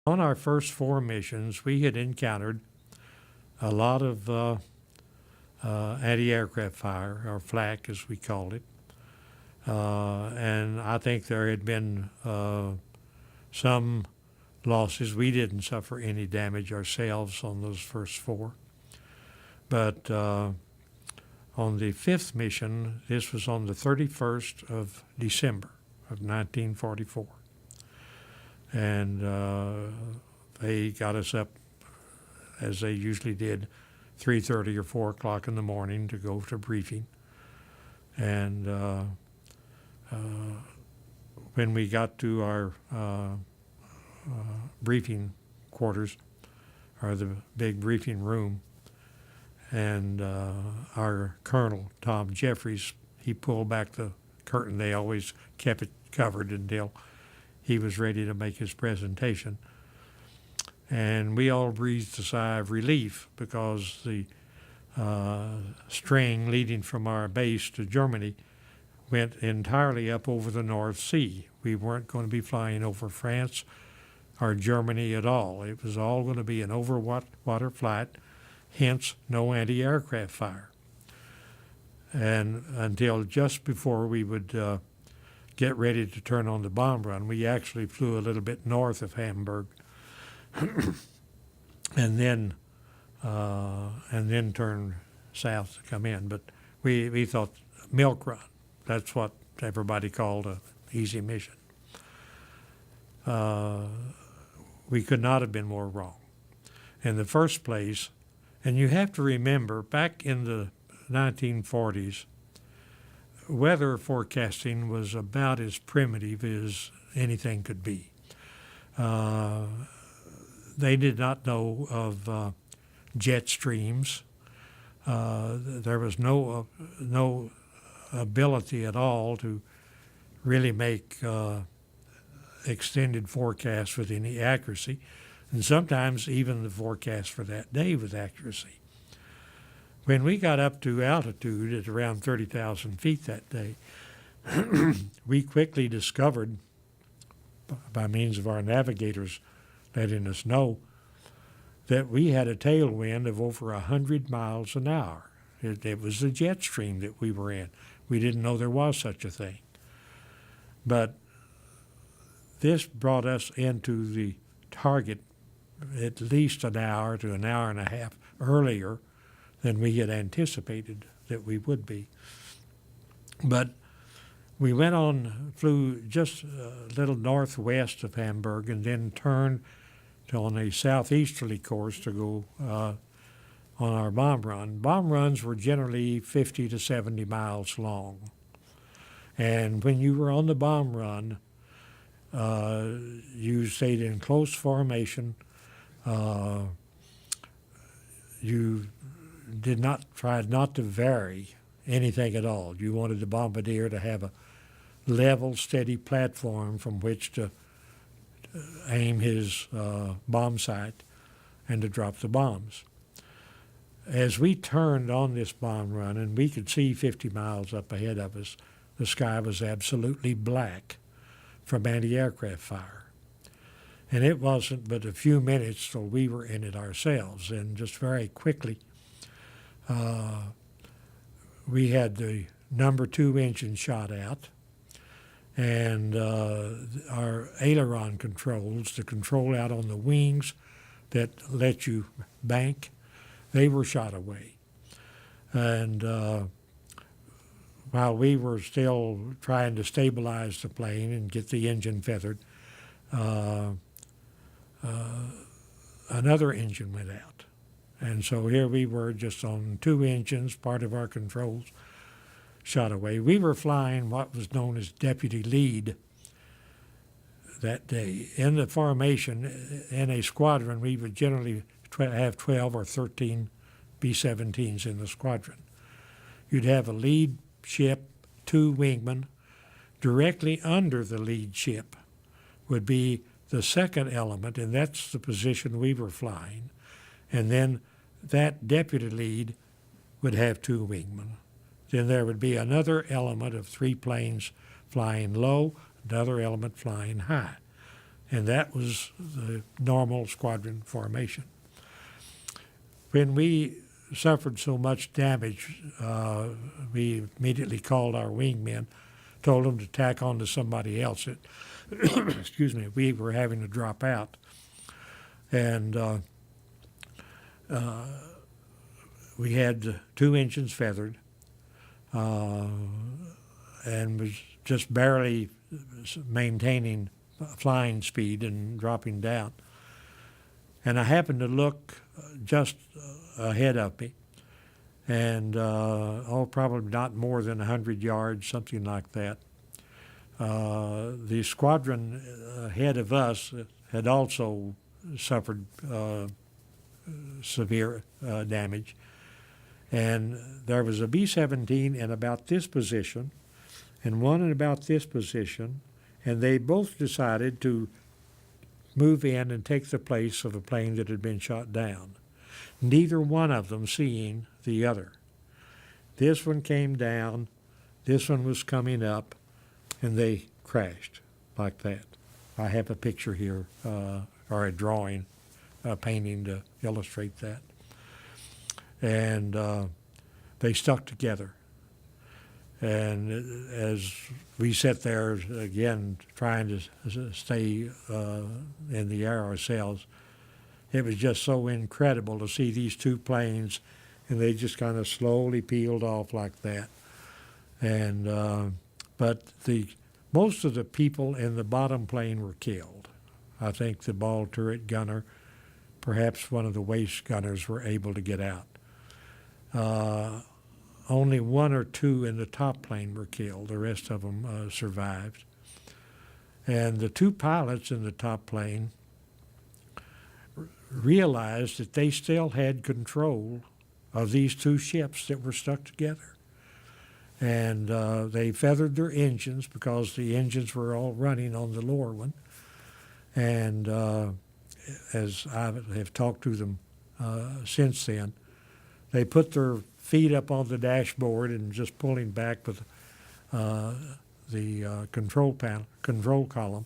On our first four missions, we had encountered a lot of anti-aircraft fire, or flak as we called it. And I think there had been some losses. We didn't suffer any damage ourselves on those first four. But on the fifth mission, this was on the 31st of December of 1944. And they got us up, as they usually did, 3:30 or 4 o'clock in the morning to go to briefing. And when we got to our briefing quarters, or the big briefing room, and our colonel, Tom Jeffries, he pulled back the curtain. They always kept it covered until he was ready to make his presentation. And we all breathed a sigh of relief because the string leading from our base to Germany went entirely up over the North Sea. We weren't going to be flying over France or Germany at all. It was all going to be an over-water flight, hence no anti-aircraft fire. And until just before we would get ready to turn on the bomb run, we actually flew a little bit north of Hamburg, and then turned south to come in. But we thought milk run. That's what everybody called a easy mission. We could not have been more wrong. In the first place, and you have to remember, back in the 1940s, weather forecasting was about as primitive as anything could be. They did not know of jet streams. There was no ability at all to really make extended forecasts with any accuracy, and sometimes even the forecast for that day with accuracy. When we got up to altitude at around 30,000 feet that day, we quickly discovered, by means of our navigators letting us know, that we had a tailwind of over 100 miles an hour. It was the jet stream that we were in. We didn't know there was such a thing. But this brought us into the target at least an hour to an hour and a half earlier than we had anticipated that we would be. But we went on, flew just a little northwest of Hamburg, and then turned on a southeasterly course to go on our bomb run. Bomb runs were generally 50 to 70 miles long. And when you were on the bomb run, you stayed in close formation. You tried not to vary anything at all. You wanted the bombardier to have a level, steady platform from which to aim his bomb sight and to drop the bombs. As we turned on this bomb run, and we could see 50 miles up ahead of us, the sky was absolutely black from anti-aircraft fire. And it wasn't but a few minutes till we were in it ourselves, and just very quickly we had the number 2 engine shot out, and our aileron controls, the control out on the wings that let you bank, they were shot away. And while we were still trying to stabilize the plane and get the engine feathered, another engine went out. And so here we were just on 2 engines, part of our controls shot away. We were flying what was known as deputy lead that day. In the formation, in a squadron, we would generally have 12 or 13 B-17s in the squadron. You'd have a lead ship, 2 wingmen. Directly under the lead ship would be the second element, and that's the position we were flying. And then that deputy lead would have 2 wingmen. Then there would be another element of 3 planes flying low, another element flying high. and that was the normal squadron formation. When we suffered so much damage, we immediately called our wingmen, told them to tack on to somebody else. Excuse me, we were having to drop out. And we had 2 engines feathered, and was just barely maintaining flying speed and dropping down. And I happened to look just ahead of me, and probably not more than 100 yards, something like that. The squadron ahead of us had also suffered severe damage, and there was a B-17 in about this position and one in about this position, and they both decided to move in and take the place of a plane that had been shot down, neither one of them seeing the other. This one came down, this one was coming up, and they crashed like that. I have a picture here, or a drawing, a painting to illustrate that. And they stuck together. And as we sat there, again, trying to stay in the air ourselves, it was just so incredible to see these 2 planes, and they just kind of slowly peeled off like that. And but most of the people in the bottom plane were killed. I think the ball turret gunner, perhaps one of the waist gunners, were able to get out. Only 1 or 2 in the top plane were killed. The rest of them survived. And the 2 pilots in the top plane realized that they still had control of these 2 ships that were stuck together. And they feathered their engines because the engines were all running on the lower one. And as I have talked to them since then, they put their feet up on the dashboard and just pulling back with the control column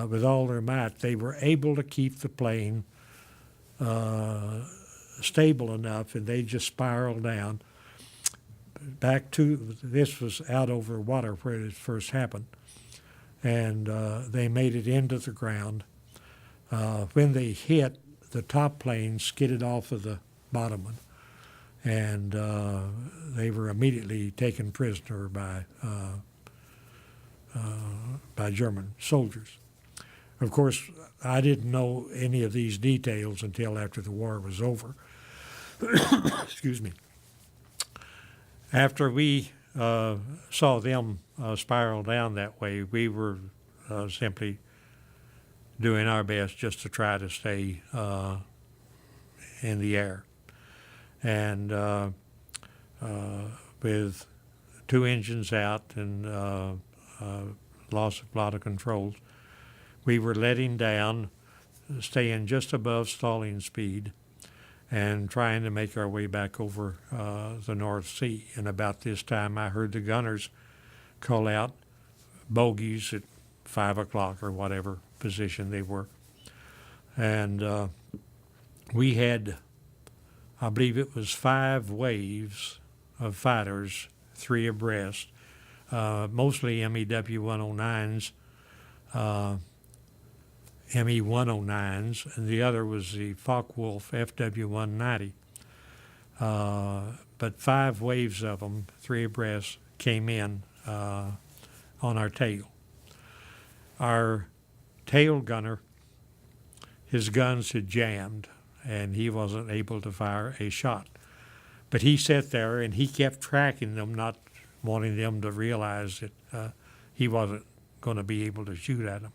with all their might, they were able to keep the plane stable enough, and they just spiraled down back to, this was out over water where it first happened, and they made it into the ground. When they hit, the top plane skidded off of the bottom one, and they were immediately taken prisoner by German soldiers. Of course, I didn't know any of these details until after the war was over. Excuse me. After we saw them spiral down that way, we were simply doing our best just to try to stay in the air. And with 2 engines out and loss of a lot of controls, we were letting down, staying just above stalling speed, and trying to make our way back over the North Sea. And about this time, I heard the gunners call out bogeys at 5 o'clock or whatever position they were. And we had, I believe it was 5 waves of fighters, 3 abreast, mostly MEW-109s, ME-109s, and the other was the Focke-Wulf FW-190. But 5 waves of them, 3 abreast, came in on our tail. Our tail gunner, his guns had jammed, and he wasn't able to fire a shot. But he sat there, and he kept tracking them, not wanting them to realize that he wasn't going to be able to shoot at them.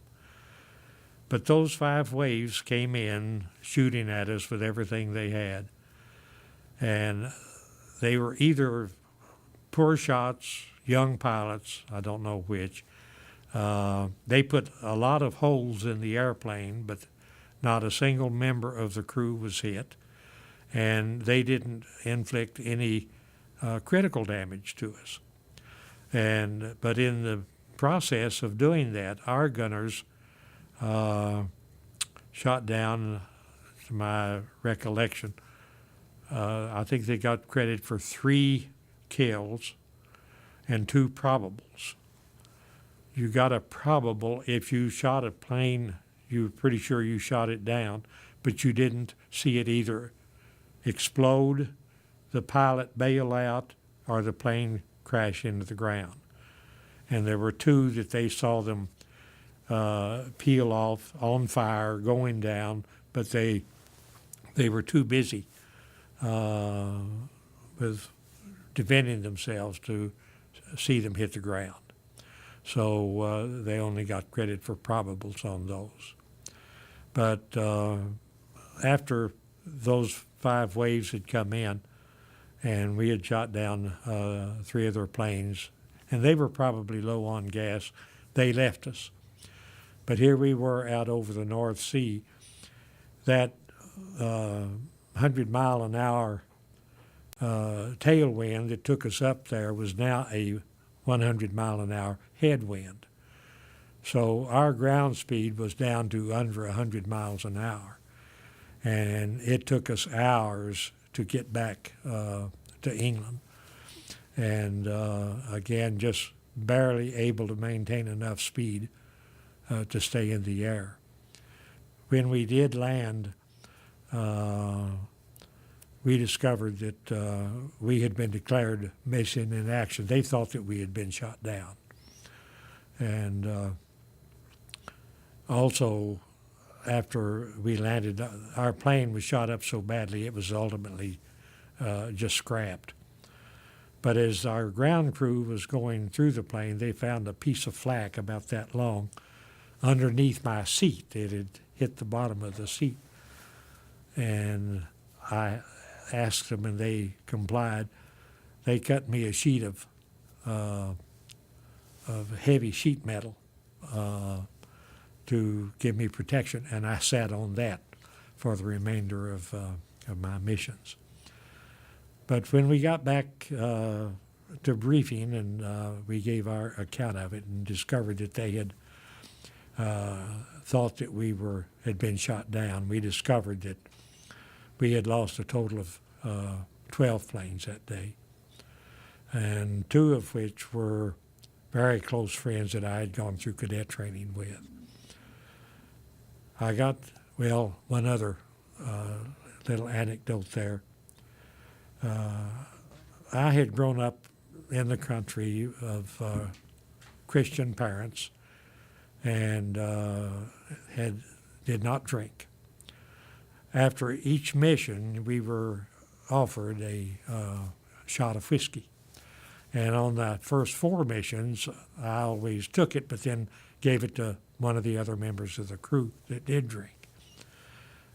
But those 5 waves came in, shooting at us with everything they had. And they were either poor shots, young pilots, I don't know which. They put a lot of holes in the airplane, but not a single member of the crew was hit. And they didn't inflict any critical damage to us. But in the process of doing that, our gunners shot down, to my recollection. I think they got credit for 3 kills and 2 probables. You got a probable if you shot a plane, you're pretty sure you shot it down, but you didn't see it either explode, the pilot bail out, or the plane crash into the ground. And there were 2 that they saw them peel off, on fire, going down, but they were too busy with defending themselves to see them hit the ground. So they only got credit for probables on those. But after those 5 waves had come in, and we had shot down 3 of their planes, and they were probably low on gas, they left us. But here we were out over the North Sea. That 100-mile-an-hour tailwind that took us up there was now a 100-mile-an-hour headwind. So our ground speed was down to under 100 miles an hour. And it took us hours to get back to England. And again, just barely able to maintain enough speed to stay in the air. When we did land, we discovered that we had been declared missing in action. They thought that we had been shot down. And also, after we landed, our plane was shot up so badly it was ultimately just scrapped. But as our ground crew was going through the plane, they found a piece of flak about that long underneath my seat. It had hit the bottom of the seat. And I asked them, and they complied. They cut me a sheet of heavy sheet metal to give me protection, and I sat on that for the remainder of my missions. But when we got back to briefing, and we gave our account of it, and discovered that they had thought that we had been shot down, we discovered that we had lost a total of 12 planes that day, and 2 of which were very close friends that I had gone through cadet training with. I got, one other little anecdote there. I had grown up in the country of Christian parents and did not drink. After each mission, we were offered a shot of whiskey. And on the first 4 missions, I always took it, but then gave it to one of the other members of the crew that did drink.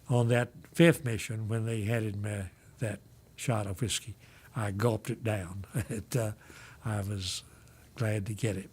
On that 5th mission, when they handed me that shot of whiskey, I gulped it down. I was glad to get it.